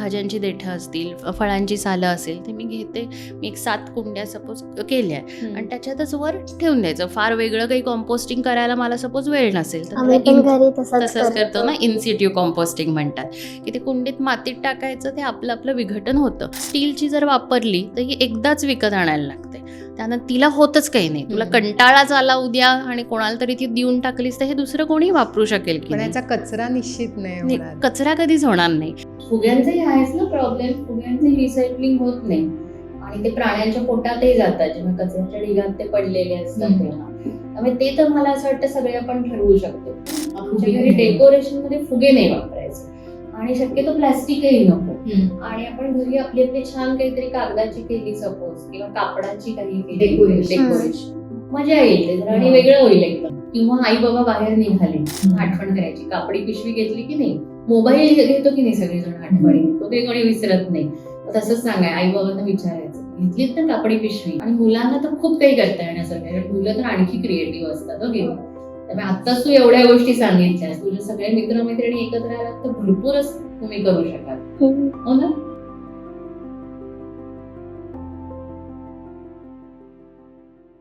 भाज्यांची देठं असतील, फळांची सालं असेल, ते मी घेते. मी एक 7 कुंड्या सपोज केल्या आणि त्याच्यातच वर ठेवून द्यायचं. फार वेगळं काही कॉम्पोस्टिंग करायला मला सपोज वेळ नसेल तर आम्ही पण घरी तसंच करतो ना, इन्सिट्यू कॉम्पोस्टिंग म्हणतात, की ते कुंडीत मातीत टाकायचं, ते आपलं विघटन होतं. स्टीलची जर वापरली तर ही एकदाच विकत आणायला लागते, त्यानं तिला होतच काही नाही. तुला कंटाळाच आला उद्या आणि कोणाला तरी ती देऊन टाकलीस तर हे दुसरं कोणी वापरू शकेल की पण नाही. याचा कचरा निश्चित नाही होणार. कचरा कधीच होणार नाही. फुग्यांचंही आहेच ना प्रॉब्लेम, फुग्यांचे रिसायकलिंग होत नाही आणि ते प्राण्यांच्या पोटातही जातात जेव्हा कचऱ्याच्या ढिगात ते पडलेले असतात तेव्हा. त्यामुळे ते तर मला असं वाटतं सगळे आपण ठरवू शकतो. आमच्या घरी डेकोरेशन मध्ये फुगे नाही वापरायचे आणि शक्यतो प्लास्टिकही नको. आणि आपण घरी आपली आपली छान काहीतरी कागदाची केली सपोज किंवा कापडाची काही डेकोरेशन मजा येईल ते जरा आणि वेगळं होईल एकदम. किंवा आई बाबा बाहेर निघाले, आठवण करायची, कापडी पिशवी घेतली की नाही, मोबाईल घेतो की नाही सगळेजण आठवणी, तो काही कोणी विसरत नाही. तसंच सांगाय आई बाबांना विचारायचं, घेतलीत ना कापडी पिशवी. आणि मुलांना तर खूप काही करता येण्यासारखं, मुलं तर आणखी क्रिएटिव्ह असतात हो. त्यामुळे आत्ताच तू एवढ्या गोष्टी सांगितल्यास, तुझे सगळे मित्रमैत्रिणी एकत्र आलात तर भरपूरच तुम्ही करू शकाल, हो ना.